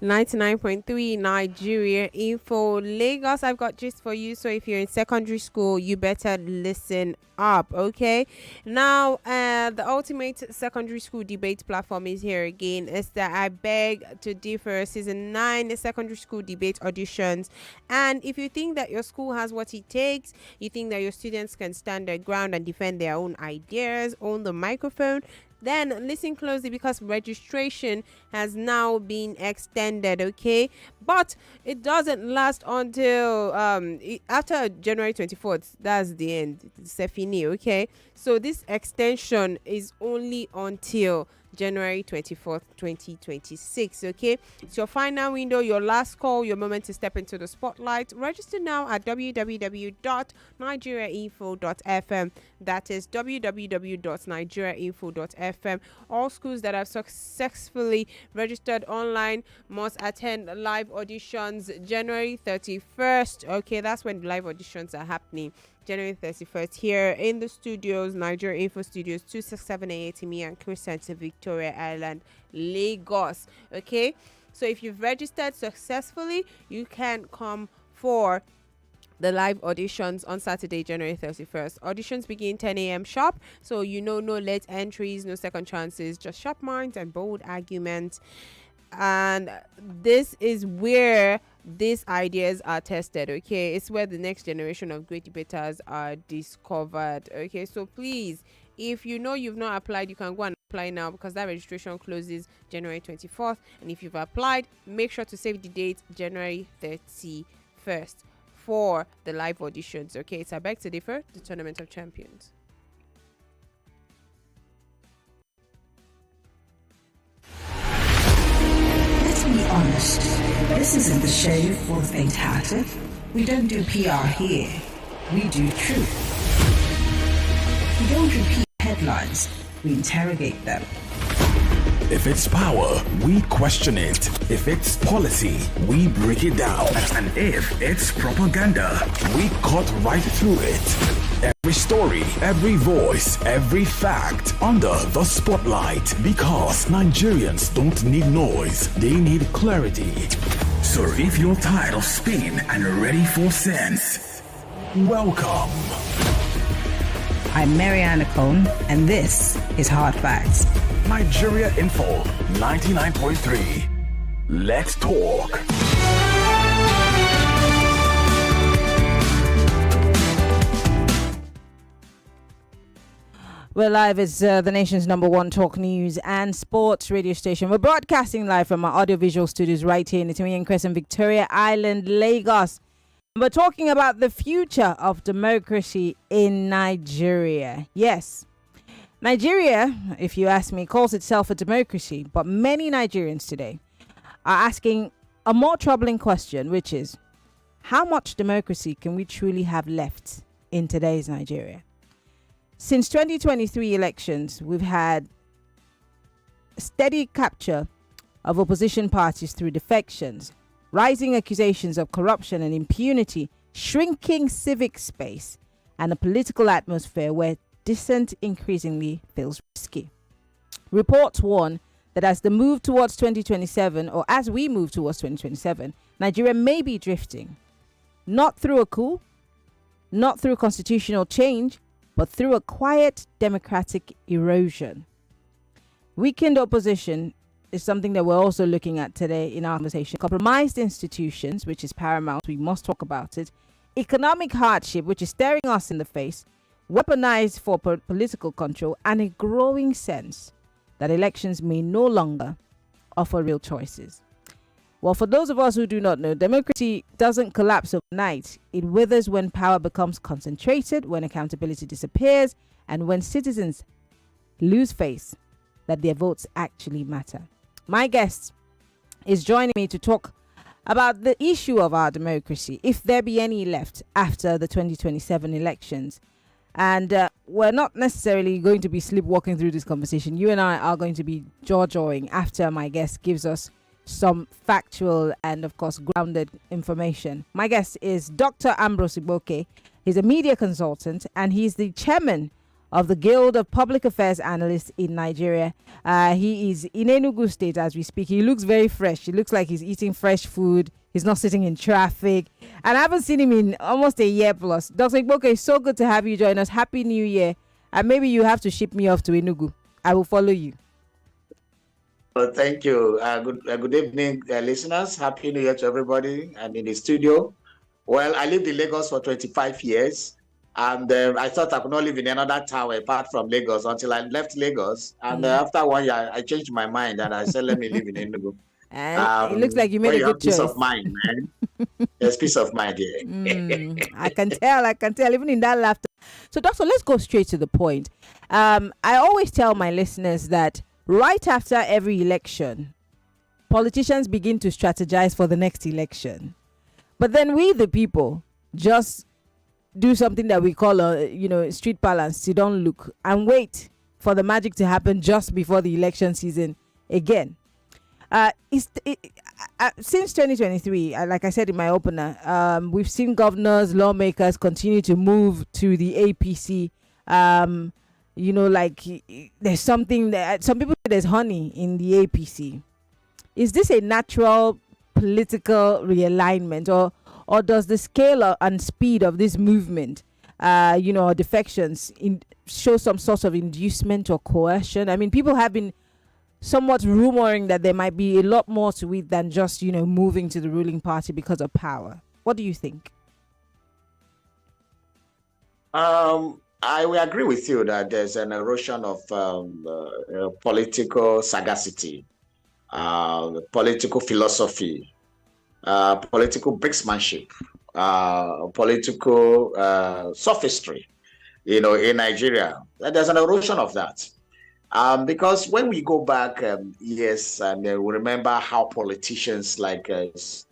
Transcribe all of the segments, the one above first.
99.3 Nigeria Info Lagos. I've got gist for you. So if you're in secondary school, you better listen up, okay? Now, the ultimate secondary school debate platform is here again. It's the I Beg to Differ Season 9 secondary school debate auditions. And if you think that your school has what it takes, you think that your students can stand their ground and defend their own ideas, own the microphone, then listen closely, because registration has now been extended, okay? But it doesn't last until after January 24th. That's the end. It's fini, okay? So this extension is only until January 24th, 2026, okay? It's your final window, your last call, your moment to step into the spotlight. Register now at www.nigeriainfo.fm. That is www.nigeriainfo.fm. All schools that have successfully registered online must attend live auditions January 31st. Okay, that's when the live auditions are happening. January 31st here in the studios, Nigeria Info Studios, 267A Timmy and Crescent, Victoria Island, Lagos. Okay, so if you've registered successfully, you can come for the live auditions on Saturday, January 31st. Auditions begin 10 a.m. sharp. So, no late entries, no second chances, just sharp minds and bold arguments. And this is where these ideas are tested, okay? It's where the next generation of great debaters are discovered, okay? So please, if you know you've not applied, you can go and apply now, because that registration closes January 24th. And if you've applied, make sure to save the date January 31st for the live auditions, okay? It's I Beg to Differ, the Tournament of Champions. Be honest, this isn't the show for the faint-hearted. We don't do PR here. We do truth. We don't repeat headlines. We interrogate them. If it's power, we question it. If it's policy, we break it down. And if it's propaganda, we cut right through it. Every story, every voice, every fact under the spotlight. Because Nigerians don't need noise, they need clarity. So if you're tired of spin and ready for sense, welcome. I'm Maryann Okon, and this is Hard Facts. Nigeria Info 99.3. Let's talk. We're live. It's the nation's #1 talk news and sports radio station. We're broadcasting live from our audiovisual studios right here in the Nigerian Crescent, Victoria Island, Lagos. We're talking about the future of democracy in Nigeria. Yes, Nigeria, if you ask me, calls itself a democracy, but many Nigerians today are asking a more troubling question, which is, how much democracy can we truly have left in today's Nigeria? Since 2023 elections, we've had steady capture of opposition parties through defections, rising accusations of corruption and impunity, shrinking civic space, and a political atmosphere where dissent increasingly feels risky. Reports warn that as we move towards 2027, Nigeria may be drifting, not through a coup, not through constitutional change, but through a quiet democratic erosion. Weakened opposition is something that we're also looking at today in our conversation. Compromised institutions, which is paramount, we must talk about it. Economic hardship, which is staring us in the face, weaponized for political control, and a growing sense that elections may no longer offer real choices. Well, for those of us who do not know, democracy doesn't collapse overnight. It withers when power becomes concentrated, when accountability disappears, and when citizens lose faith that their votes actually matter. My guest is joining me to talk about the issue of our democracy, if there be any left after the 2027 elections. And we're not necessarily going to be sleepwalking through this conversation. You and I are going to be jaw-jawing after my guest gives us some factual and, of course, grounded information. My guest is Dr. Ambrose Igboke. He's a media consultant and he's the chairman of the Guild of Public Affairs Analysts in Nigeria. He is in Enugu State as we speak. He looks very fresh. He looks like he's eating fresh food. He's not sitting in traffic. And I haven't seen him in almost a year plus. Dr. Igboke, it's so good to have you join us. Happy New Year. And maybe you have to ship me off to Enugu. I will follow you. Well, thank you. Good evening, listeners. Happy New Year to everybody. I'm in the studio. Well, I lived in Lagos for 25 years. And I thought I could not live in another town apart from Lagos until I left Lagos. And after 1 year, I changed my mind and I said, let me live in Enugu. And it looks like you made a good choice. Peace of mind, man. There's peace of mind here. I can tell, even in that laughter. So, Doctor, let's go straight to the point. I always tell my listeners that right after every election, politicians begin to strategize for the next election. But then we, the people, just do something that we call street balance. You don't look and wait for the magic to happen just before the election season again. Since 2023, like I said in my opener, we've seen governors, lawmakers continue to move to the APC. There's something that some people say there's honey in the APC. Is this a natural political realignment, or does the scale and speed of this movement, or defections, show some sort of inducement or coercion? I mean, people have been somewhat rumoring that there might be a lot more to it than just, moving to the ruling party because of power. What do you think? I will agree with you that there's an erosion of political sagacity, political philosophy, political bricksmanship, political sophistry, in Nigeria. There's an erosion of that. Because when we go back years and we remember how politicians like Dr.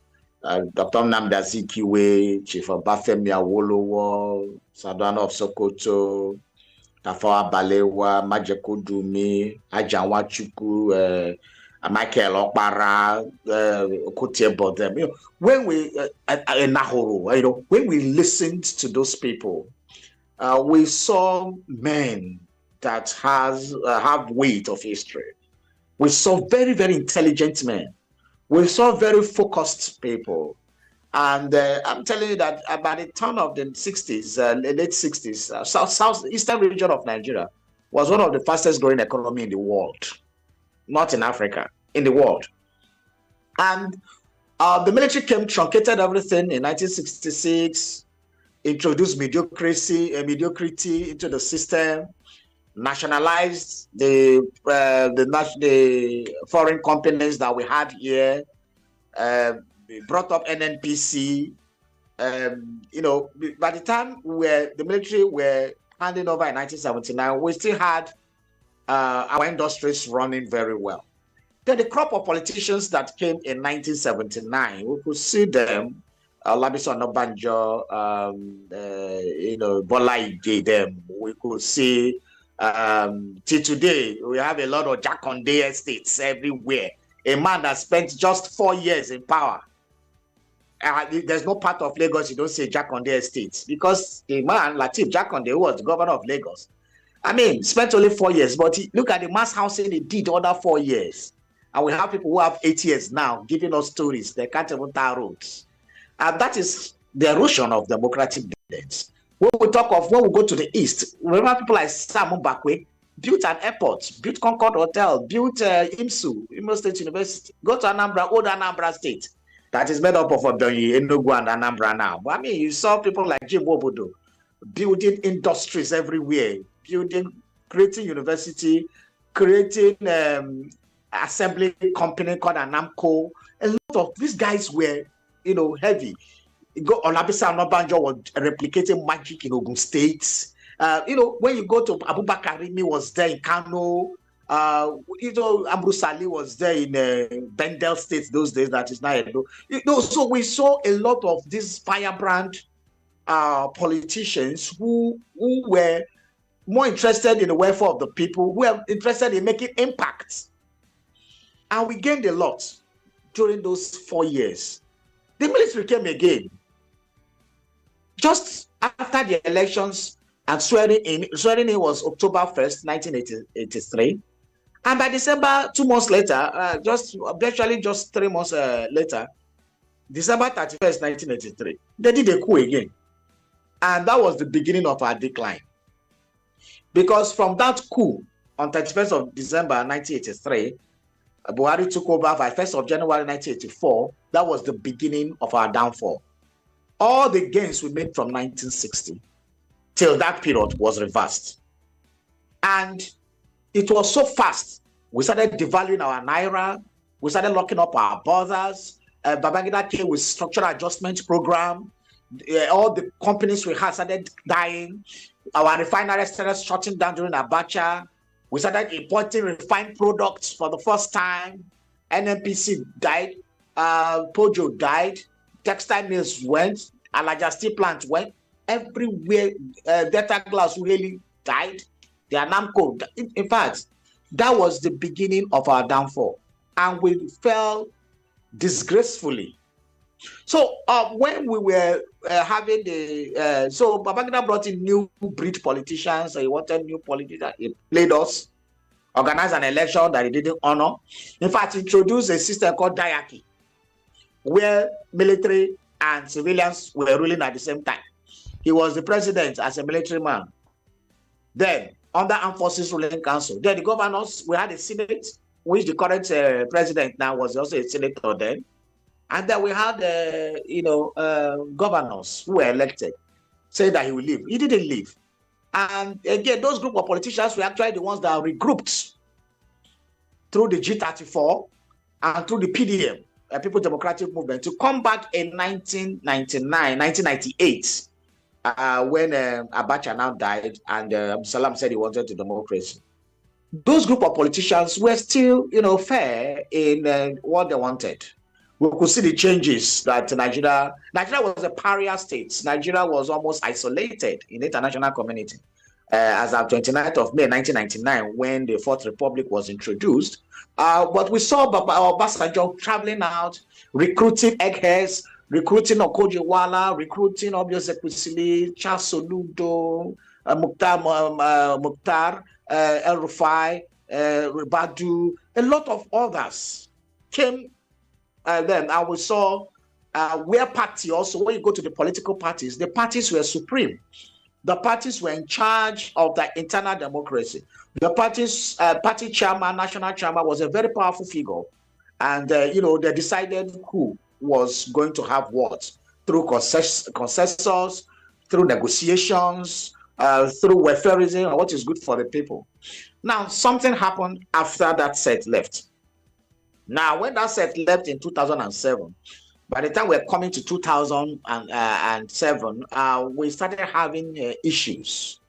Nnamdi Azikiwe, Chief Obafemi Awolowo, Sardauna of Sokoto, Tafawa Balewa, Majeko Dumi, Ajan Nwachukwu, Michael Okpara, Okotie Bodem. When we Nahoro, when we listened to those people, we saw men that have weight of history. We saw very, very intelligent men. We saw very focused people. And I'm telling you that about the turn of the 60s, late 60s, southeastern region of Nigeria was one of the fastest growing economy in the world. Not in Africa, in the world. And the military came, truncated everything in 1966, introduced mediocrity into the system, nationalized the foreign companies that we had here, brought up NNPC. By the time the military were handing over in 1979, we still had our industries running very well. Then the crop of politicians that came in 1979, we could see them, Olabisi Onabanjo, Bola Ige, them. We could see till today, we have a lot of Jakonde estates everywhere. A man that spent just 4 years in power. There's no part of Lagos you don't say Jakonde estates, because the man, Lateef Jakonde, who was the governor of Lagos, spent only 4 years, but look at the mass housing he did other 4 years. And we have people who have 8 years now giving us stories. They can't even tar roads. And that is the erosion of democratic dividends. When we go to the east, remember people like Sam Mbakwe built an airport, built Concord Hotel, built IMSU, Imo State University. Go to Anambra, old Anambra State, that is made up of Enugu and Anambra now. But you saw people like Jim Obodo building industries everywhere, creating university, creating assembly company called Anamco. A lot of these guys were, heavy. Olabisi Onabanjo was replicating magic in Ogun State. When you go to Abubakar Rimi was there in Kano. Ambrose was there in Bendel State those days. That is now Edo. So we saw a lot of these firebrand politicians who were more interested in the welfare of the people, who were interested in making impacts. And we gained a lot during those 4 years. The military came again. Just after the elections, And swearing in was October 1st, 1983. And by December, 2 months later, virtually just 3 months later, December 31st, 1983, they did a coup again. And that was the beginning of our decline. Because from that coup on 31st of December 1983, Buhari took over by 1st of January 1984. That was the beginning of our downfall. All the gains we made from 1960 till that period was reversed. And it was so fast. We started devaluing our naira. We started locking up our borders. Babangida came with structural adjustment program. All the companies we had started dying. Our refineries started shutting down during Abacha. We started importing refined products for the first time. NNPC died. Pojo died. Textile mills went. Alaja steel plant went. Everywhere, Delta Glass really died. The Anamco. In fact, that was the beginning of our downfall. And we fell disgracefully. So when we were having so Babangida brought in new breed politicians. He wanted new politicians. He played us, organized an election that he didn't honor. In fact, he introduced a system called diarchy, where military and civilians were ruling at the same time. He was the president as a military man. Then, under Armed Forces Ruling Council. Then the governors, we had a Senate, which the current president now was also a senator then. And then we had, governors who were elected, saying that he will leave. He didn't leave. And again, those group of politicians were actually the ones that are regrouped through the G34 and through the PDM, People Democratic Movement, to come back in 1998, when Abacha now died and Salam said he wanted the democracy. Those group of politicians were still, fair in what they wanted. We could see the changes that Nigeria was a pariah state. Nigeria was almost isolated in the international community. As of 29th of May 1999, when the Fourth Republic was introduced. But we saw Obasanjo traveling out, recruiting eggheads, recruiting Okojiwala, recruiting Obiose Ekwesili, Charles Soludo, Mukhtar, El Rufai, Ribadu, a lot of others came then. And we saw where party also, when you go to the political parties, the parties were supreme. The parties were in charge of the internal democracy. The party's party chairman, national chairman, was a very powerful figure. And, they decided who was going to have what through consensus, through negotiations, through welfareism, and what is good for the people. Now, something happened after that set left. Now, when that set left in 2007, by the time we're coming to 2007, we started having issues.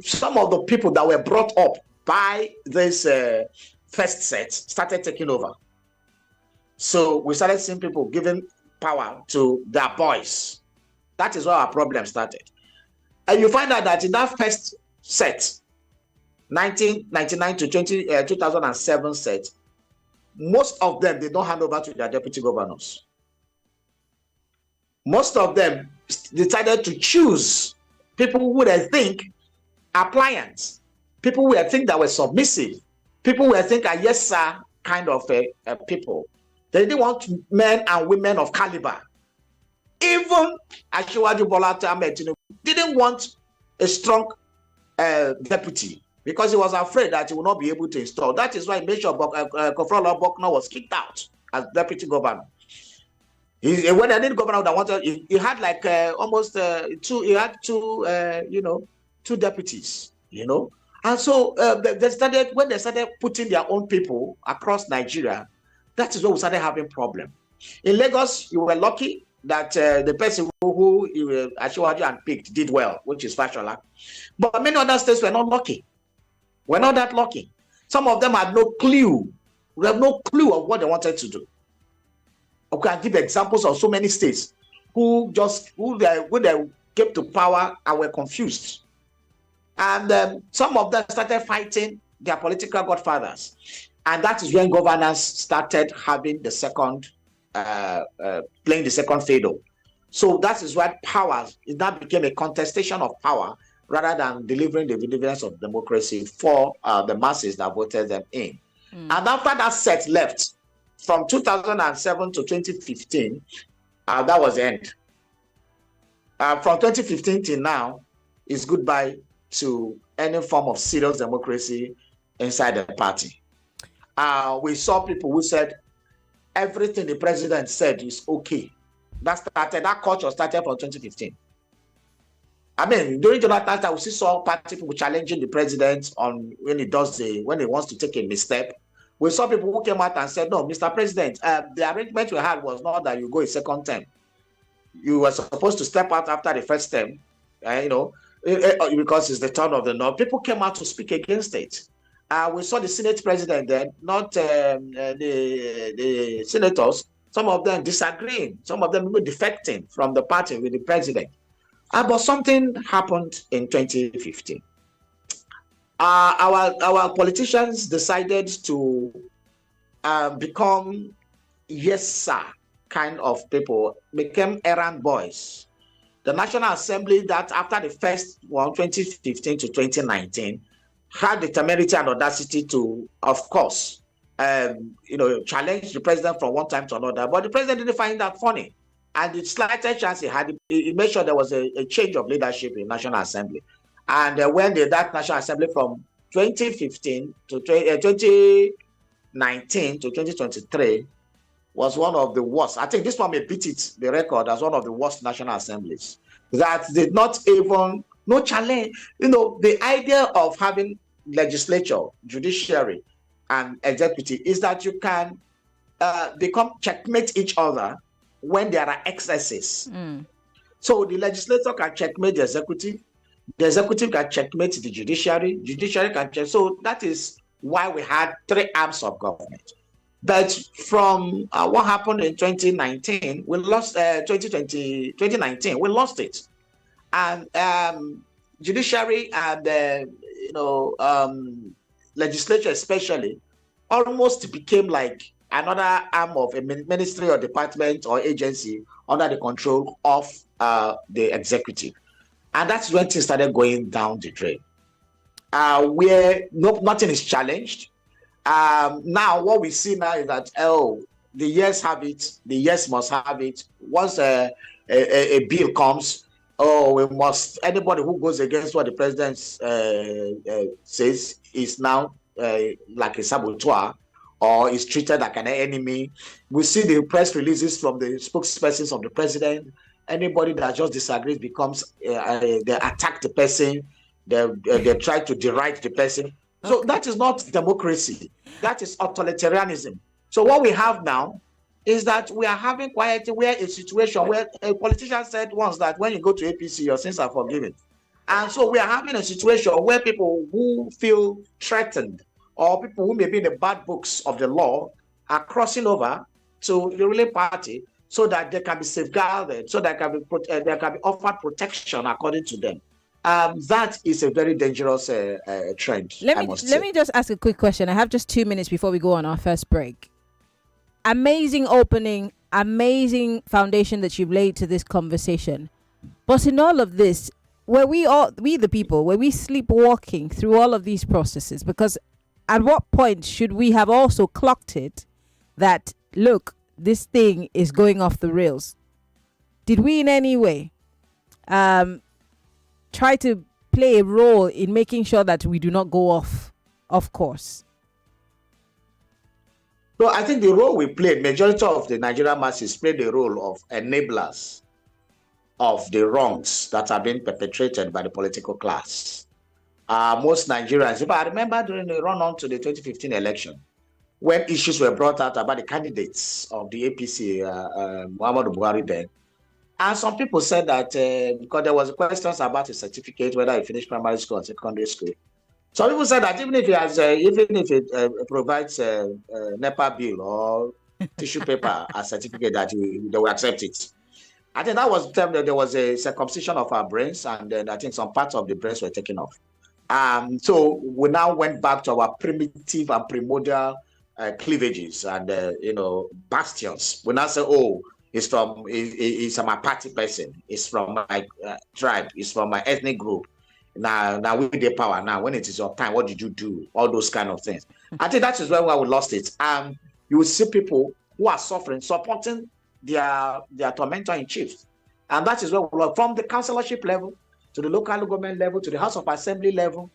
Some of the people that were brought up by this first set started taking over. So we started seeing people giving power to their boys. That is where our problem started. And you find out that in that first set, 1999 to 2007 set, most of them did not hand over to their deputy governors. Most of them decided to choose people who they think are pliant, people who they think that were submissive, people who they think are yes sir kind of people. They didn't want men and women of caliber. Even Asiwaju Bola Ahmed Tinubu didn't want a strong deputy, because he was afraid that he would not be able to install. That is why Major Kofrolo Bokno was kicked out as deputy governor. When I did governor that wanted, he had like almost two. He had two deputies. And so when they started putting their own people across Nigeria, that is when we started having problem. In Lagos, you were lucky that the person who Asiwaju and picked did well, which is Fashola. But many other states were not lucky. We're not that lucky. Some of them had no clue. We have no clue of what they wanted to do. I can give examples of so many states who when they came to power and were confused. And some of them started fighting their political godfathers. And that is when governance started having the second, playing the second fiddle. So that is why power, that became a contestation of power rather than delivering the dividends of democracy for the masses that voted them in. And after that set left, from 2007 to 2015, that was the end. From 2015 till now, it's goodbye to any form of serious democracy inside the party. We saw people who said everything the president said is okay. That culture started from 2015. I mean, during Jonathan's time, we saw party people challenging the president on when he wants to take a misstep. We saw people who came out and said, no, Mr. President, the arrangement we had was not that you go a second term. You were supposed to step out after the first term, because it's the turn of the North. People came out to speak against it. We saw the Senate president then, not the senators, some of them disagreeing, some of them defecting from the party with the president. But something happened in 2015. Our politicians decided to become yes sir kind of people, became errand boys. The National Assembly that after the first one, 2015 to 2019, had the temerity and audacity to, of course, challenge the president from one time to another. But the president didn't find that funny. And the slightest chance he had, he made sure there was a change of leadership in National Assembly. And when that National Assembly from 2015 to 2019 to 2023 was one of the worst. I think this one may beat the record as one of the worst National Assemblies. That did not even, no challenge. The idea of having legislature, judiciary, and executive is that you can checkmate each other when there are excesses. So the legislature can checkmate the executive can checkmate the judiciary can check. So that is why we had three arms of government. But from what happened in 2019, we lost 2019, we lost it. And judiciary and legislature especially almost became like another arm of a ministry or department or agency under the control of the executive. And that's when things started going down the drain, where nothing is challenged. Now, what we see now is that, the yes have it, the yes must have it. Once a bill comes, anybody who goes against what the president says is now like a saboteur, or is treated like an enemy. We see the press releases from the spokespersons of the president. Anybody that just disagrees becomes, they attack the person, they try to deride the person. So that is not democracy. That is authoritarianism. So what we have now is that we are having a situation where a politician said once that when you go to APC, your sins are forgiven. And so we are having a situation where people who feel threatened or people who may be in the bad books of the law are crossing over to the ruling party so that they can be safeguarded, so that they can be offered protection according to them. That is a very dangerous trend. Let me just ask a quick question. I have just 2 minutes before we go on our first break. Amazing opening, amazing foundation that you've laid to this conversation. But in all of this, were we sleepwalking through all of these processes? Because at what point should we have also clocked it that, look, this thing is going off the rails? Did we in any way try to play a role in making sure that we do not go off course? No, I think the role we played, majority of the Nigerian masses played the role of enablers of the wrongs that are being perpetrated by the political class. Most Nigerians, if I remember during the run-on to the 2015 election, when issues were brought out about the candidates of the APC, Muhammadu Buhari then, and some people said that because there was questions about his certificate, whether he finished primary school or secondary school. Some people said that even if it provides a NEPA bill or tissue paper as certificate, that they will accept it. I think that was the time that there was a circumcision of our brains, and then I think some parts of the brains were taken off. So we now went back to our primitive and primordial cleavages and bastions. We now say, he's my party person, he's from my tribe, he's from my ethnic group, Now with the power. Now, when it is your time, what did you do? All those kind of things. I think that is where we lost it. You will see people who are suffering, supporting their tormentor in chief. And that is where we lost, from the councillorship level to the local government level, to the House of Assembly level,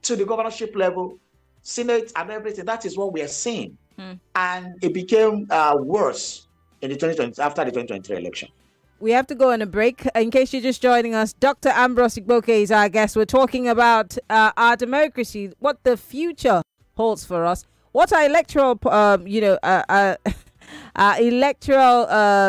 to the governorship level, Senate and everything. That is what we are seeing. And it became worse in the after the 2023 election. We have to go on a break. In case you're just joining us, Dr. Ambrose Igboke is our guest. We're talking about our democracy, what the future holds for us, what our electoral,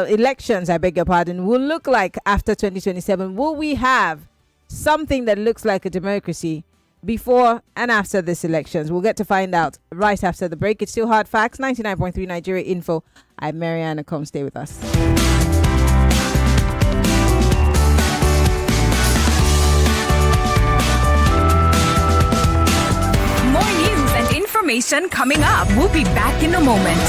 elections, I beg your pardon, will look like after 2027. Will we have something that looks like a democracy before and after this elections? We'll get to find out right after the break. It's still Hard Facts, 99.3 Nigeria Info. I'm Maryann Okon. Stay with us. More news and information coming up. We'll be back in a moment.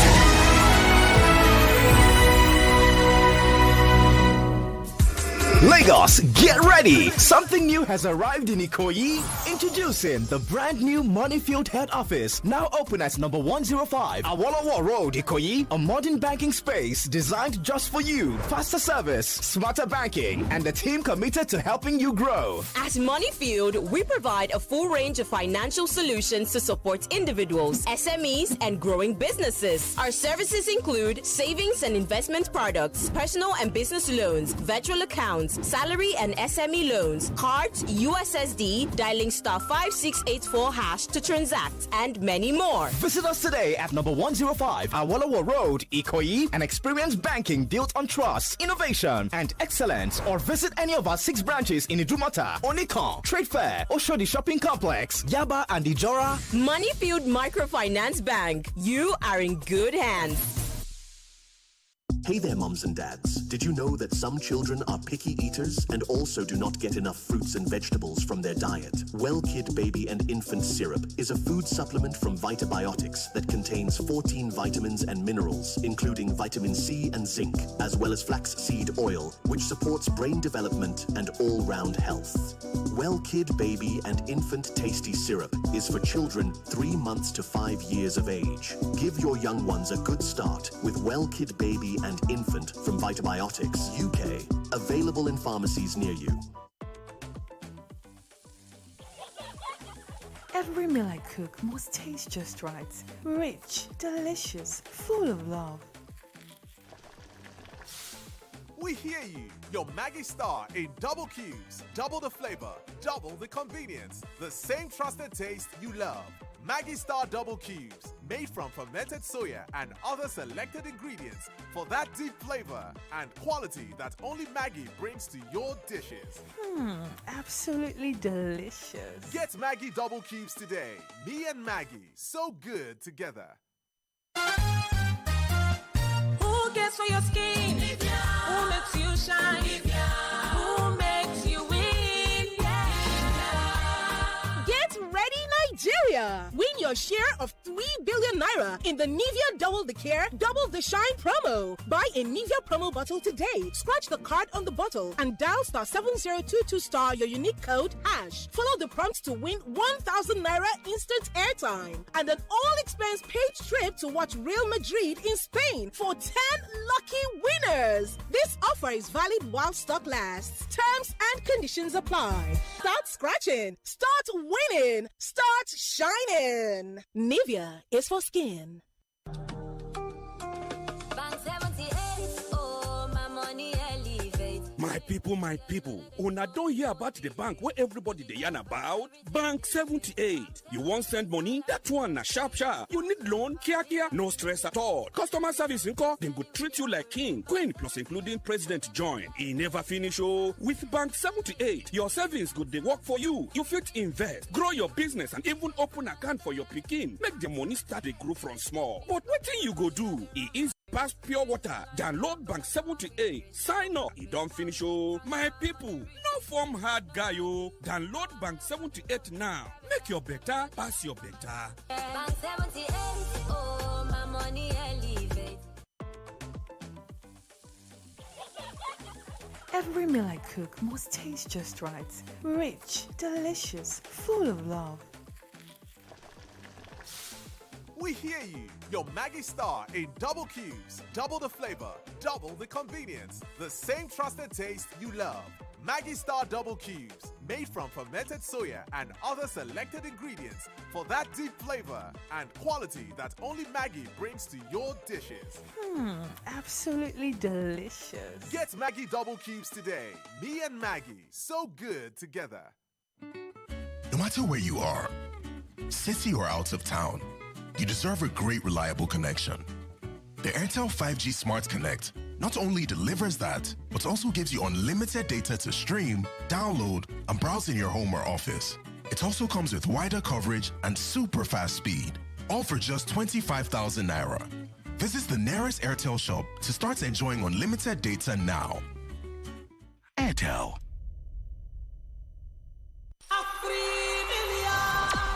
Lagos, get ready! Something new has arrived in Ikoyi. Introducing the brand new Moneyfield head office, now open at number 105 Awolowo Road, Ikoyi. A modern banking space designed just for you. Faster service, smarter banking, and a team committed to helping you grow. At Moneyfield, we provide a full range of financial solutions to support individuals, SMEs, and growing businesses. Our services include savings and investment products, personal and business loans, virtual accounts, salary and SME loans, cards, USSD, dialing *5684# to transact, and many more. Visit us today at number 105 Awolowo Road, Ikoyi, and experience banking built on trust, innovation, and excellence. Or visit any of our 6 branches in Idumota, Onikan, Trade Fair, Oshodi Shopping Complex, Yaba, and Ijora. Moneyfield Microfinance Bank. You are in good hands. Hey there, mums and dads. Did you know that some children are picky eaters and also do not get enough fruits and vegetables from their diet? Well Kid Baby and Infant Syrup is a food supplement from Vitabiotics that contains 14 vitamins and minerals, including vitamin C and zinc, as well as flaxseed oil, which supports brain development and all-round health. Well Kid Baby and Infant Tasty Syrup is for children 3 months to 5 years of age. Give your young ones a good start with Well Kid Baby and Infant from Vitabiotics UK. Available in pharmacies near you. Every meal I cook must taste just right. Rich, delicious, full of love. We hear you. Your Maggie Star in double cubes. Double the flavor, double the convenience. The same trusted taste you love. Maggie Star Double Cubes, made from fermented soya and other selected ingredients for that deep flavor and quality that only Maggie brings to your dishes. Absolutely delicious. Get Maggie Double Cubes today. Me and Maggie, so good together. Who cares for your skin? Who makes you shine? Who makes you win? Get ready, Nigeria! Win your share of 3 billion naira in the Nivea Double the Care, Double the Shine promo. Buy a Nivea promo bottle today. Scratch the card on the bottle and dial *7022* your unique code #. Follow the prompts to win 1,000 naira instant airtime and an all-expense paid trip to watch Real Madrid in Spain for 10 lucky winners. This offer is valid while stock lasts. Terms and conditions apply. Start scratching. Start winning. Start shining. Nivea is for skin. My people, una don hear about the bank where everybody dey yarn about? Bank 78. You wan send money? That one na sharp. You need loan? Kia. No stress at all. Customer service nko, dem go treat you like king, queen, plus including president join. E never finish oh. With Bank 78, your savings go dey work for you. You fit invest, grow your business, and even open account for your pikin. Make the money start dey grow from small. But wetin you go do? E easy pass pure water. Download Bank 78. Sign up. E don finish oh. My people, no form hard guy oh. Download Bank 78 now. Make your better pass your better. Bank 78, oh, my money elevate. Every meal I cook must taste just right. Rich, delicious, full of love. We hear you. Your Maggie Star in double cubes. Double the flavor, double the convenience. The same trusted taste you love. Maggie Star double cubes. Made from fermented soya and other selected ingredients for that deep flavor and quality that only Maggie brings to your dishes. Absolutely delicious. Get Maggie double cubes today. Me and Maggie, so good together. No matter where you are, city or out of town, you deserve a great, reliable connection. The Airtel 5G Smart Connect not only delivers that, but also gives you unlimited data to stream, download, and browse in your home or office. It also comes with wider coverage and super fast speed, all for just 25,000 Naira. Visit the nearest Airtel shop to start enjoying unlimited data now. Airtel.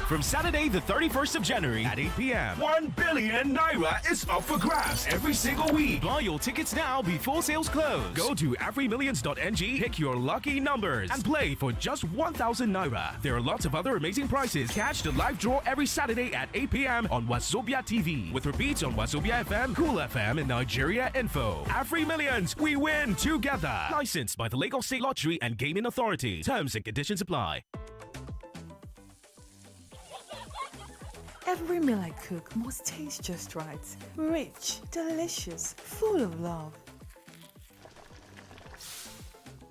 From Saturday, the 31st of January at 8 p.m. 1 billion Naira is up for grabs every single week. Buy your tickets now before sales close. Go to everymillions.ng, pick your lucky numbers, and play for just 1,000 Naira. There are lots of other amazing prizes. Catch the live draw every Saturday at 8 p.m. on Wazobia TV, with repeats on Wazobia FM, Cool FM, and Nigeria Info. Every Millions, we win together. Licensed by the Lagos State Lottery and Gaming Authority. Terms and conditions apply. Every meal I cook must taste just right. Rich, delicious, full of love.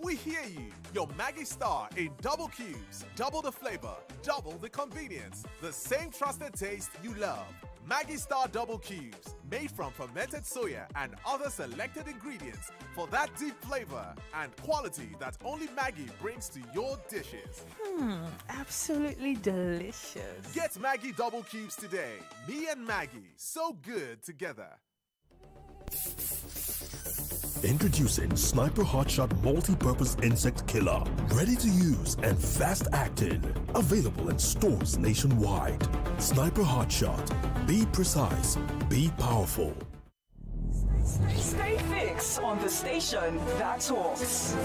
We hear you. Your Maggie Star in double cubes. Double the flavor, double the convenience. The same trusted taste you love. Maggie Star double cubes. Made from fermented soya and other selected ingredients for that deep flavor and quality that only Maggie brings to your dishes. Absolutely delicious. Get Maggie double cubes today. Me and Maggie, so good together. Introducing Sniper Hotshot Multi-Purpose Insect Killer. Ready to use and fast acting. Available in stores nationwide. Sniper Hotshot. Be precise. Be powerful. Stay fixed on the station that talks.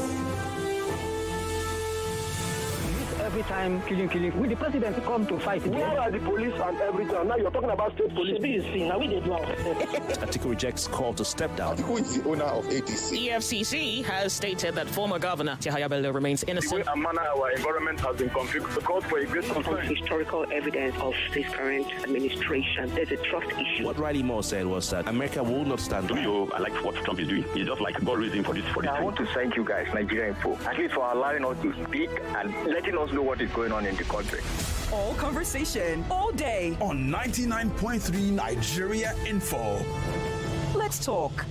Every time killing. Will the president come to fight? Where are the police and everything? Now you're talking about state police. Now we did well. Atiku rejects call to step down. Who is the owner of ATC? EFCC has stated that former governor Yahaya Bello remains innocent. The way and manner our environment has been configured to call for a great concern. Historical evidence of this current administration. There's a trust issue. What Riley Moore said was that America will not stand. I like what Trump is doing. It's just like God reason for this. I want to thank you guys, Nigerian Info, at least for allowing us to speak and letting us know what is going on in the country. All conversation, all day. On 99.3 Nigeria Info. Let's talk.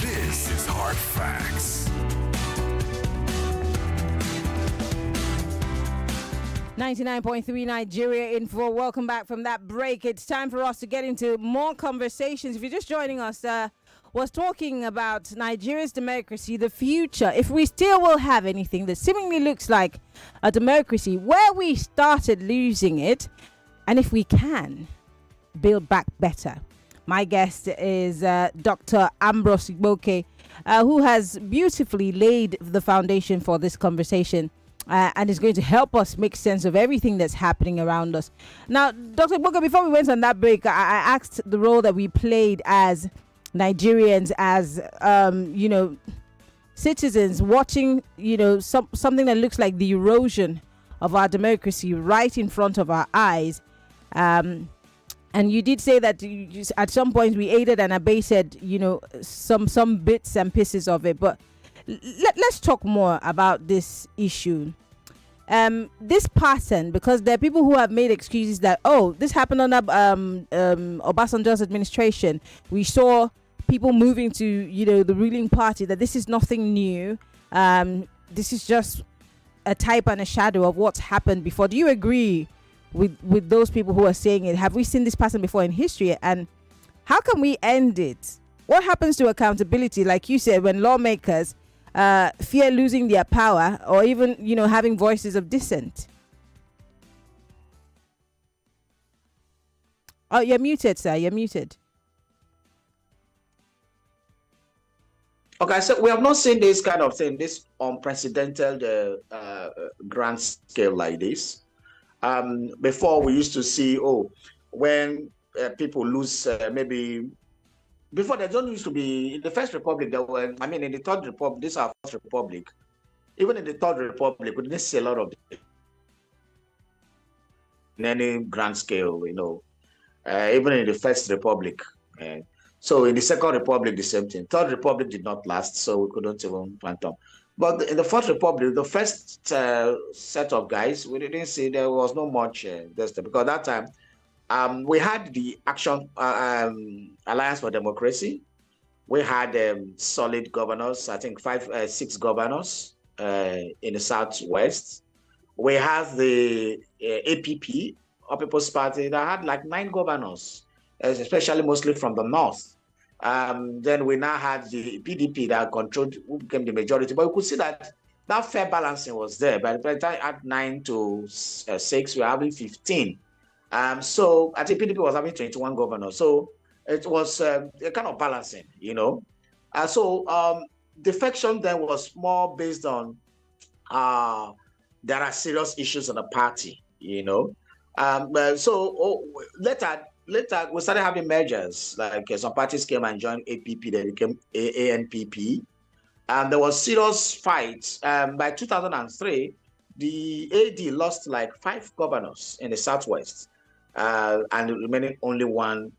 This is Hard Facts. 99.3 Nigeria Info. Welcome back from that break. It's time for us to get into more conversations. If you're just joining us, was talking about Nigeria's democracy, the future. If we still will have anything that seemingly looks like a democracy, where we started losing it, and if we can build back better. My guest is Dr. Ambrose Igboke, who has beautifully laid the foundation for this conversation. And is going to help us make sense of everything that's happening around us. Now, Dr. Igboke, before we went on that break, I asked the role that we played as Nigerians, as, citizens watching, something that looks like the erosion of our democracy right in front of our eyes. And you did say that at some point we aided and abetted, some bits and pieces of it. But let's talk more about this issue. This pattern, because there are people who have made excuses that, this happened under Obasanjo's administration. We saw people moving to, the ruling party, that this is nothing new. This is just a type and a shadow of what's happened before. Do you agree with those people who are saying it? Have we seen this pattern before in history? And how can we end it? What happens to accountability, like you said, when lawmakers fear losing their power, or even, having voices of dissent? Oh, you're muted, sir. You're muted. Okay, so we have not seen this kind of thing, this unprecedented grand scale like this. Before we used to see, when people lose, maybe before they don't used to be in the First Republic. There were, in the Third Republic, this is our First Republic. Even in the Third Republic, we didn't see a lot of in any grand scale, even in the First Republic. So in the Second Republic, the same thing. Third Republic did not last, so we couldn't even phantom. But in the Fourth Republic, the first set of guys, we didn't see there was no much this, because that time we had the Action Alliance for Democracy. We had solid governors, I think 6 governors in the Southwest. We have the APP, All People's Party, that had like 9 governors, especially mostly from the North. Then we now had the PDP that controlled, who became the majority. But we could see that fair balancing was there. By the time at 9 to 6, we were having 15. So I think PDP was having 21 governors. So it was a kind of balancing, So defection then was more based on there are serious issues in the party, Later, we started having mergers, like some parties came and joined APP, they became ANPP. And there was serious fights. By 2003, the AD lost like 5 governors in the Southwest, and remaining only 1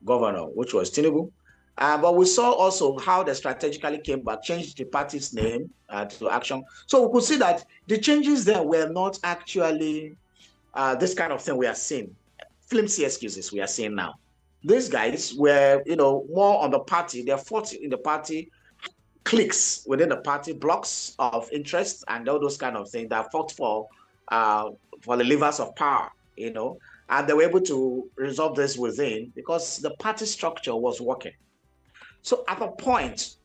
governor, which was Tinubu. But we saw also how they strategically came back, changed the party's name to Action. So we could see that the changes there were not actually this kind of thing we are seeing. Flimsy excuses we are seeing now. These guys were, more on the party. They're fought in the party, cliques within the party, blocks of interest, and all those kind of things that fought for the levers of power, and they were able to resolve this within because the party structure was working. So at a point,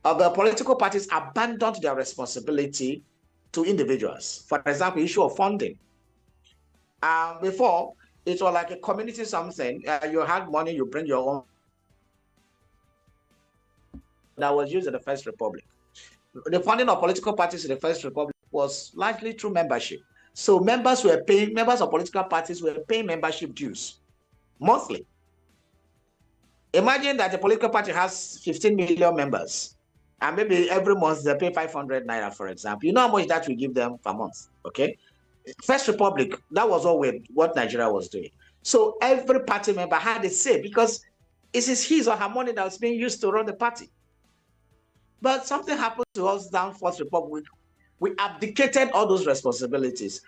the political parties abandoned their responsibility to individuals. For example, issue of funding. Before, it was like a community something. You had money, you bring your own. That was used in the First Republic. The funding of political parties in the First Republic was largely through membership. So members of political parties were paying membership dues monthly. Imagine that a political party has 15 million members, and maybe every month they pay 500 naira, for example. You know how much that will give them per month, okay? First Republic, that was what Nigeria was doing. So every party member had a say because it is his or her money that was being used to run the party. But something happened to us down Fourth Republic. We abdicated all those responsibilities.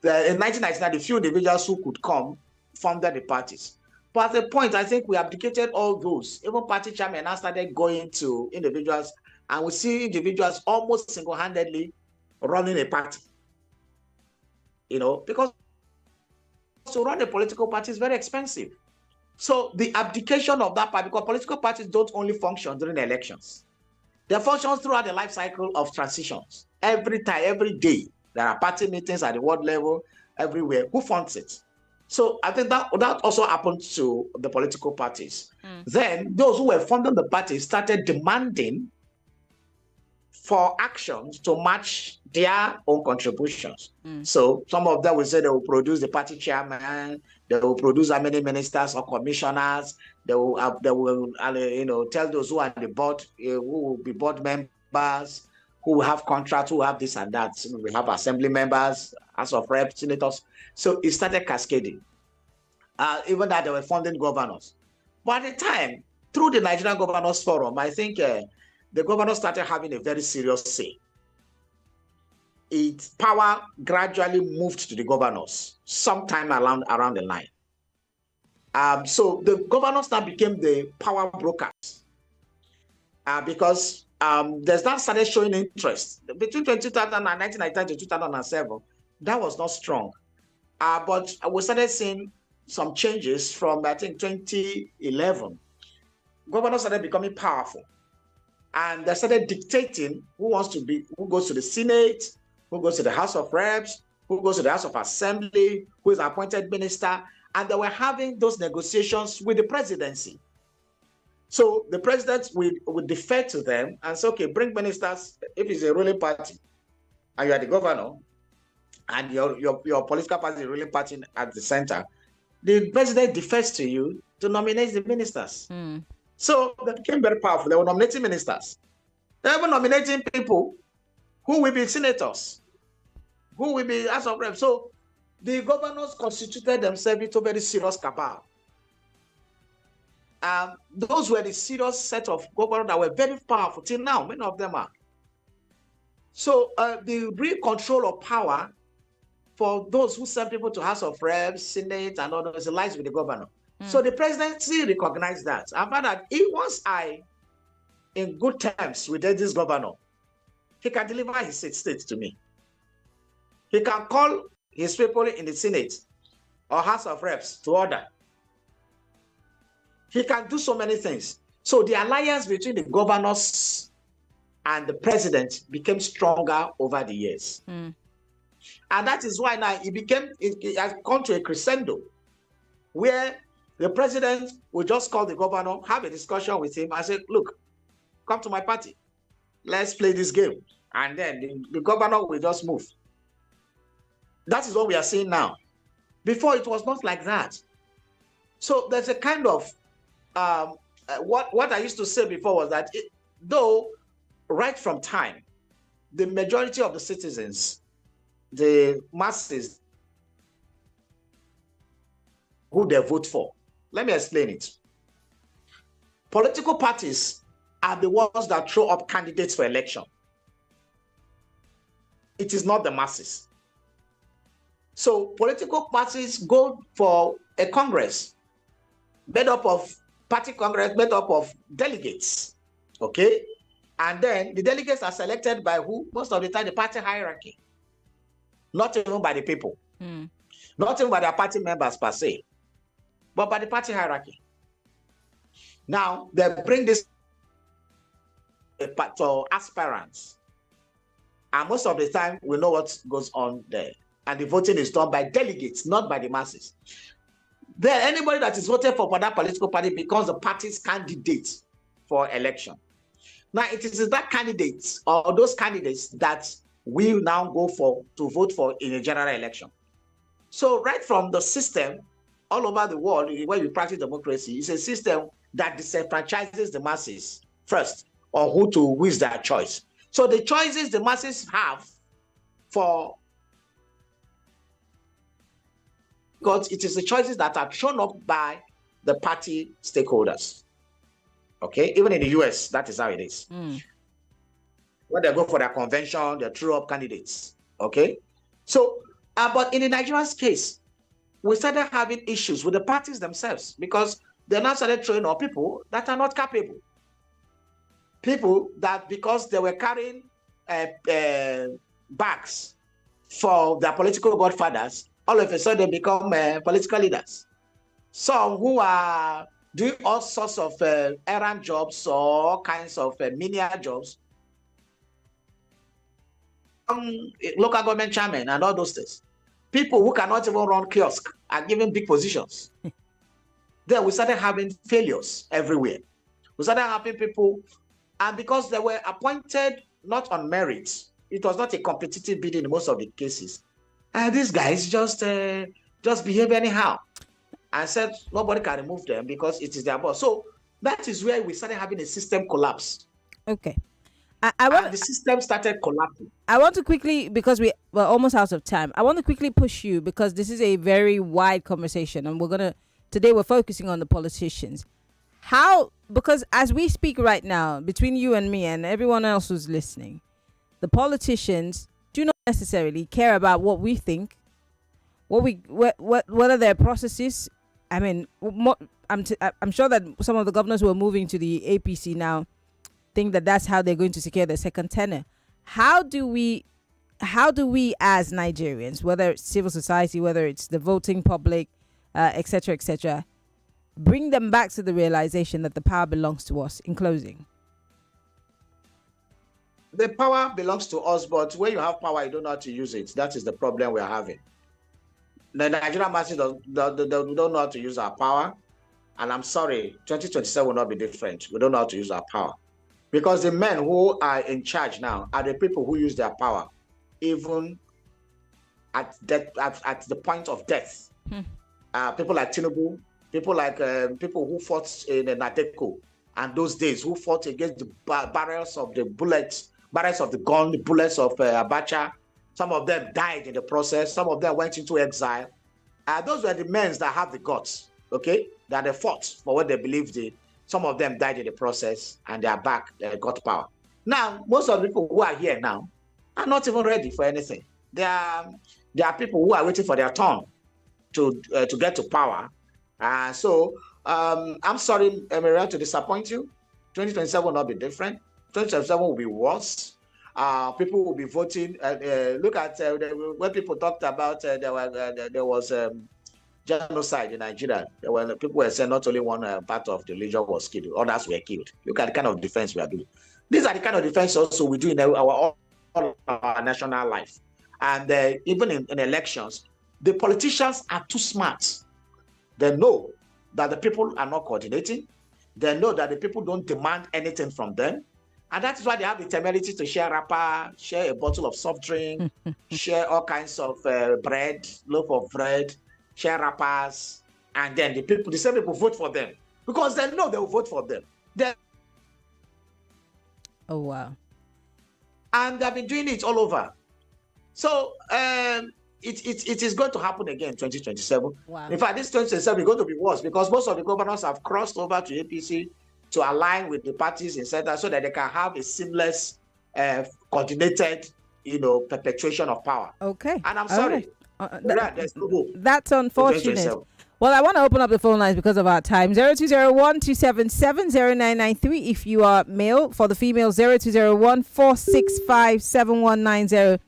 In 1999, the few individuals who could come funded the parties. But at the point, I think we abdicated all those. Even party chairmen now started going to individuals, and we see individuals almost single-handedly running a party. Because to run a political party is very expensive. So the abdication of that part, because political parties don't only function during the elections. They function throughout the life cycle of transitions. Every time, every day, there are party meetings at the world level, everywhere. Who funds it? So I think that also happened to the political parties. Then those who were funding the parties started demanding for actions to match their own contributions. So some of them will say they will produce the party chairman, they will produce how many ministers or commissioners, they will tell those who are on the board, who will be board members, members who will have contracts, who have this and that. We have assembly members, House of Reps, senators. So it started cascading. Even that they were funding governors. But at the time, through the Nigerian Governors Forum, I think the governors started having a very serious say. Its power gradually moved to the governors sometime around the line. So the governors now became the power brokers because there's now started showing interest. Between 1999 to 2007, that was not strong. But we started seeing some changes from, I think, 2011. Governors started becoming powerful. And they started dictating who goes to the Senate, who goes to the House of Reps, who goes to the House of Assembly, who is appointed minister. And they were having those negotiations with the presidency. So the president would defer to them and say, okay, bring ministers, if it's a ruling party, and you are the governor, and your political party is a ruling party at the center, the president defers to you to nominate the ministers. So they became very powerful. They were nominating ministers. They were nominating people who will be senators, who will be House of Reps. So the governors constituted themselves into very serious cabal. Those were the serious set of governors that were very powerful. Till now, many of them are. So the real control of power for those who send people to House of Reps, Senate, and others lies with the governor. So the presidency recognized that. And found that once in good terms with this governor, he can deliver his state to me. He can call his people in the Senate or House of Reps to order. He can do so many things. So the alliance between the governors and the president became stronger over the years. And that is why now it has come to a crescendo where the president will just call the governor, have a discussion with him and say, look, come to my party. Let's play this game. And then the governor will just move. That is what we are seeing now. Before, it was not like that. So there's a kind of, what I used to say before was that though right from time, the majority of the citizens, the masses, who they vote for. Let me explain it. Political parties are the ones that throw up candidates for election. It is not the masses. So political parties go for a congress made up of delegates, okay? And then the delegates are selected by who? Most of the time, the party hierarchy. Not even by the people. Not even by their party members per se, but by the party hierarchy. Now, they bring this to aspirants. And most of the time, we know what goes on there. And the voting is done by delegates, not by the masses. Then anybody that is voted for that political party becomes the party's candidate for election. Now, it is that candidate or those candidates that we now go for to vote for in a general election. So right from the system all over the world where we practice democracy, it's a system that disenfranchises the masses first, or who is their choice. So the choices the masses have for, because it is the choices that are thrown up by the party stakeholders. Okay, even in the US, that is how it is. When they go for their convention, they throw up candidates. Okay, so but in the Nigerian's case, we started having issues with the parties themselves because they now started throwing up people that are not capable. People that, because they were carrying bags for their political godfathers, all of a sudden become political leaders. Some who are doing all sorts of errand jobs or all kinds of menial jobs, local government chairman and all those things. People who cannot even run kiosk are given big positions. Then we started having failures everywhere. We started having people, and because they were appointed not on merit, it was not a competitive bidding in most of the cases. And these guys just behave anyhow. And said nobody can remove them because it is their boss. So that is where we started having a system collapse. Okay. And the system started collapsing. I want to quickly, because we're almost out of time, I want to quickly push you because this is a very wide conversation and today we're focusing on the politicians. Because as we speak right now, between you and me and everyone else who's listening, the politicians do not necessarily care about what we think, what are their processes. I mean, I'm sure that some of the governors who are moving to the APC now think that that's how they're going to secure their second tenure. How do we as Nigerians, whether it's civil society, whether it's the voting public, etc., bring them back to the realization that the power belongs to us? In closing, the power belongs to us, but when you have power, you don't know how to use it. That is the problem we're having. The Nigerian masses don't know how to use our power. And I'm sorry, 2027 will not be different. We don't know how to use our power. Because the men who are in charge now are the people who use their power, even at the point of death. People like Tinubu, people who fought in Nadeko, and those days who fought against the barrels of the bullets, barrels of the gun, the bullets of Abacha. Some of them died in the process. Some of them went into exile. Those were the men that have the guts, okay, that they fought for what they believed in. Some of them died in the process, and they are back. They got power. Now, most of the people who are here now are not even ready for anything. There are people who are waiting for their turn to get to power. So I'm sorry, Maryann, to disappoint you. 2027 will not be different. 2027 will be worse. People will be voting. Look at when people talked about there was genocide in Nigeria. People were saying not only one part of the religion was killed, others were killed. Look at the kind of defense we are doing. These are the kind of defense also we do in our national life. And even in elections, the politicians are too smart. They know that the people are not coordinating. They know that the people don't demand anything from them. And that is why they have the temerity to share wrapper, share a bottle of soft drink, share all kinds of bread, loaf of bread, share wrappers, and then the same people vote for them because they know they will vote for them. Oh wow! And they've been doing it all over. So it is going to happen again in 2027. Wow. In fact, this 2027 is going to be worse because most of the governors have crossed over to APC to align with the parties in center so that they can have a seamless, coordinated, perpetuation of power. Okay. And I'm sorry. There's no hope. That's unfortunate. Well, I want to open up the phone lines because of our time. 0201-277-0993 if you are male. For the female, 0201-465-7190.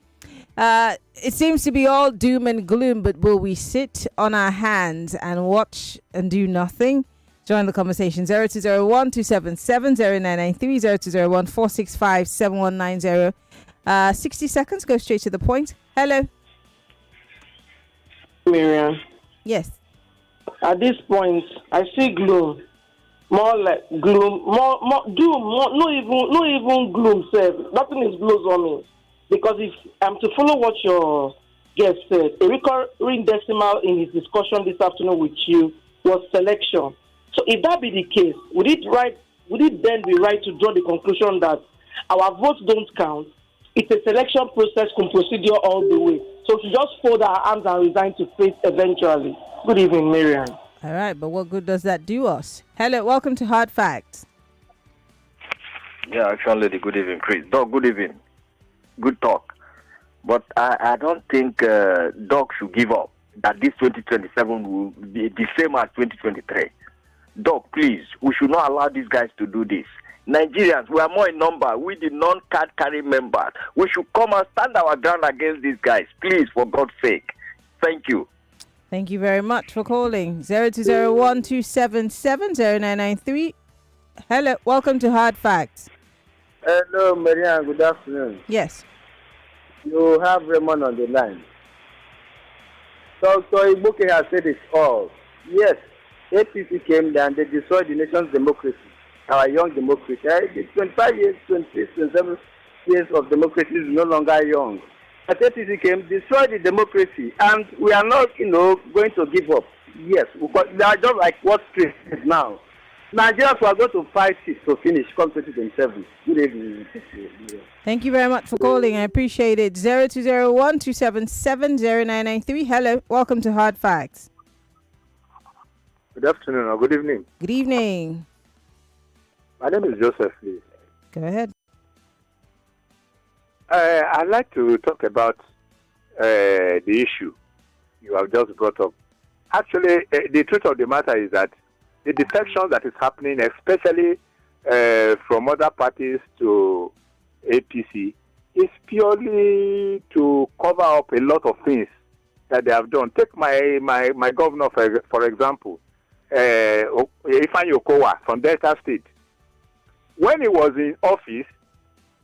It seems to be all doom and gloom, but will we sit on our hands and watch and do nothing? Join the conversation. 0201-277-0993, 0201-465-7190. 60 seconds, go straight to the point. Hello. Maryann. Yes. At this point, I see gloom. More like gloom. More doom. No even gloom, sir. Nothing is blossoming. Because if I'm to follow what your guest said, a recurring decimal in his discussion this afternoon with you was selection. So if that be the case, would it then be right to draw the conclusion that our votes don't count? It's a selection process procedure all the way. So to just fold our arms and resign to fate eventually. Good evening, Maryann. All right, but what good does that do us? Hello, welcome to Hard Facts. Yeah, actually, good evening, Chris. Doc, good evening. Good talk. But I don't think Doc should give up that this 2027 will be the same as 2023. Doc, please, we should not allow these guys to do this. Nigerians, we are more in number. We the non-card carrying members. We should come and stand our ground against these guys. Please, for God's sake. Thank you. Thank you very much for calling. 0201-277-0993. Hello, welcome to Hard Facts. Hello, Maryann. Good afternoon. Yes. You have Raymond on the line. Dr. Igboke has said it all. Yes, APC came there and they destroyed the nation's democracy, our young democracy. The 25 years, 26, 27 years of democracy is no longer young. But APC came, destroyed the democracy, and we are not, going to give up. Yes, we are just like what Chris is now. Nigerians were going to fight it to finish come 2027. Good evening. Thank you very much for calling. I appreciate it. 0201-277-0993. Hello. Welcome to Hard Facts. Good afternoon or good evening. Good evening. My name is Joseph, please. Go ahead. I'd like to talk about the issue you have just brought up. Actually, the truth of the matter is that the defection that is happening, especially from other parties to APC, is purely to cover up a lot of things that they have done. Take my governor, for example, Ifeanyi Okowa from Delta State. When he was in office,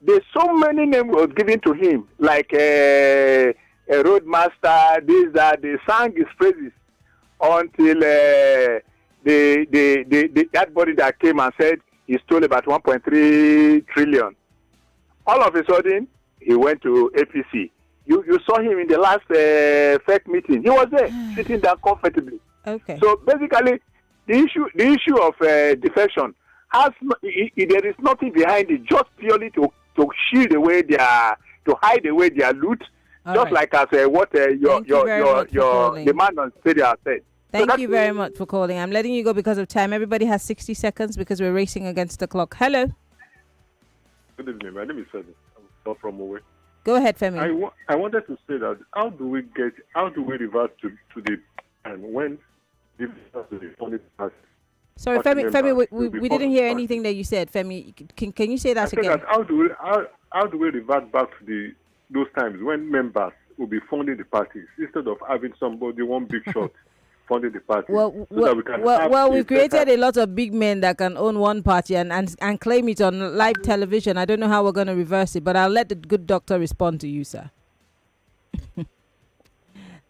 there's so many names was given to him, like a roadmaster, this, that. They sang his praises until that body that came and said he stole about 1.3 trillion. All of a sudden, he went to APC. You saw him in the last FEC meeting. He was there, sitting down comfortably. Okay. So basically, the issue of defection there is nothing behind it, just purely to shield away to hide away their loot, All just right. like as what your the man on stadium has said. Thank you very much for calling. I'm letting you go because of time. Everybody has 60 seconds because we're racing against the clock. Hello. Good evening. My name is Femi. I'm from Owe. Go ahead, Femi. I wanted to say that how do we revert to the time when the funny past? Sorry, Femi, we didn't hear anything that you said. Femi, can you say that again? That how do we revert back to those times when members will be funding the parties instead of having somebody one big shot funding the party? We've created a lot of big men that can own one party and claim it on live television. I don't know how we're going to reverse it, but I'll let the good doctor respond to you, sir.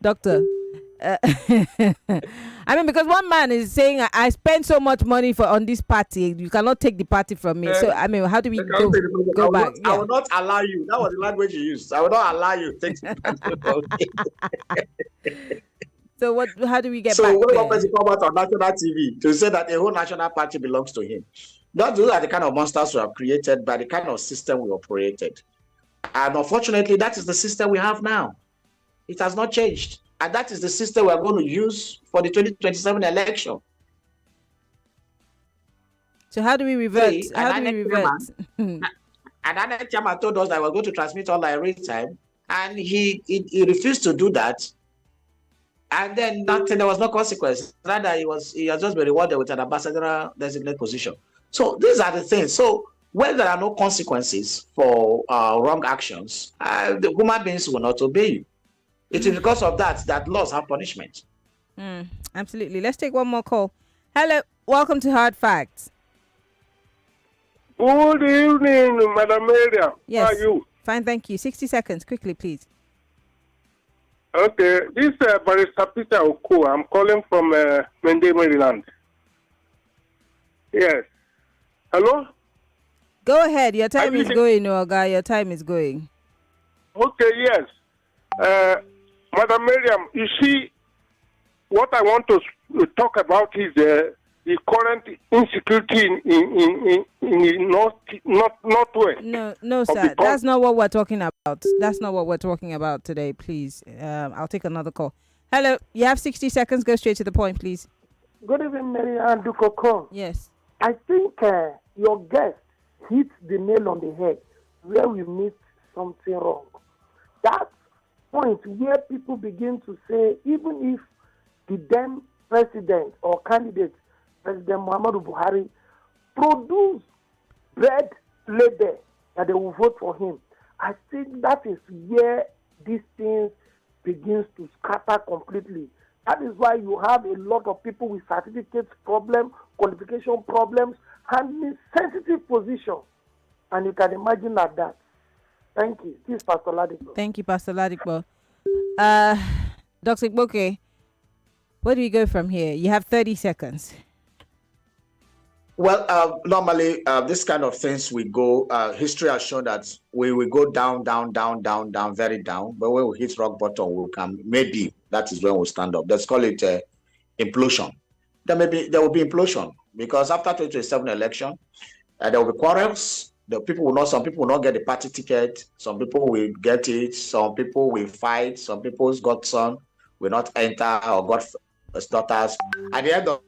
Doctor. I mean, because one man is saying, I spent so much money on this party, you cannot take the party from me. So, I mean, how do we go back? I will not allow you. That was the language you used. I will not allow you to take the party from me. So, how do we get back? So, when one there? person come out on national TV to say that a whole national party belongs to him, those are the kind of monsters we have created by the kind of system we operated. And unfortunately, that is the system we have now. It has not changed. And that is the system we are going to use for the 2027 election. So how do we revert? And Anna Chairman told us that we're going to transmit online real time, and he refused to do that. And then there was no consequence. Rather, he has just been rewarded with an ambassadorial designated position. So these are the things. So when there are no consequences for wrong actions, the human beings will not obey you. It is because of that laws have punishment. Absolutely. Let's take one more call. Hello. Welcome to Hard Facts. Good evening, Madam Maryann. Yes. How are you? Fine, thank you. 60 seconds. Quickly, please. Okay. This is Barrister Peter Oku. I'm calling from Mende, Maryland. Yes. Hello? Go ahead. Your time is going, Oga. Your time is going. Okay, yes. Madam Maryann, you see, what I want to talk about is the current insecurity in Northwest. No, sir. That's not what we're talking about. That's not what we're talking about today, please. I'll take another call. Hello. You have 60 seconds. Go straight to the point, please. Good evening, Maryann Okon. Yes. I think your guest hit the nail on the head where we missed something wrong. That point where people begin to say, even if the then president or candidate, President Muhammadu Buhari, produce bread later that they will vote for him, I think that is where these things begins to scatter completely. That is why you have a lot of people with certificates problem, qualification problems, and in sensitive position. And you can imagine that. Thank you. This is Pastor Ladipo. Thank you, Pastor Ladipo. Dr. Igboke, where do we go from here? You have 30 seconds. Well, normally, this kind of things we go, history has shown that we will go down, very down. But when we hit rock bottom, we'll come. Maybe that is when we'll stand up. Let's call it implosion. There will be implosion. because after 2027 election, there will be quarrels. Some people will not get the party ticket. Some people will get it. Some people will fight. Some people's godson will not enter or god's daughters. At the end of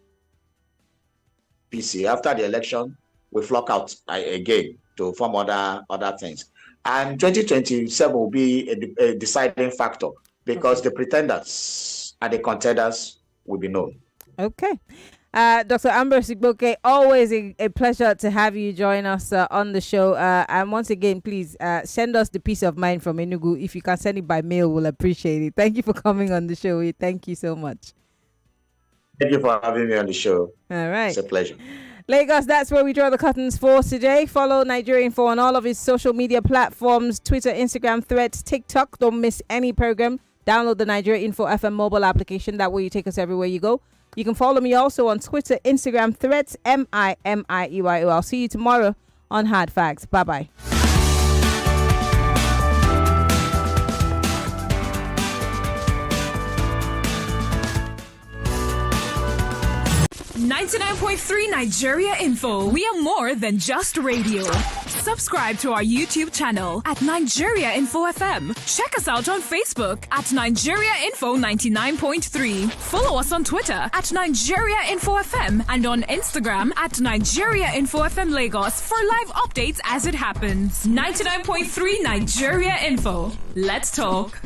PC, after the election, we flock out again to form other things. And 2027 will be a deciding factor because the pretenders and the contenders will be known. Okay. Dr. Ambrose Igboke, always a pleasure to have you join us on the show. And once again, please send us the peace of mind from Enugu. If you can send it by mail, we'll appreciate it. Thank you for coming on the show. Thank you so much. Thank you for having me on the show. All right. It's a pleasure. Lagos, that's where we draw the curtains for today. Follow Nigerian Info on all of his social media platforms, Twitter, Instagram, Threads, TikTok. Don't miss any program. Download the Nigerian Info FM mobile application. That way you take us everywhere you go. You can follow me also on Twitter, Instagram, Threads, MIMIEYO. I'll see you tomorrow on Hard Facts. Bye-bye. 99.3 Nigeria Info. We are more than just radio. Subscribe to our YouTube channel at Nigeria Info FM. Check us out on Facebook at Nigeria Info 99.3. Follow us on Twitter at Nigeria Info FM and on Instagram at Nigeria Info FM Lagos for live updates as it happens. 99.3 Nigeria Info. Let's talk.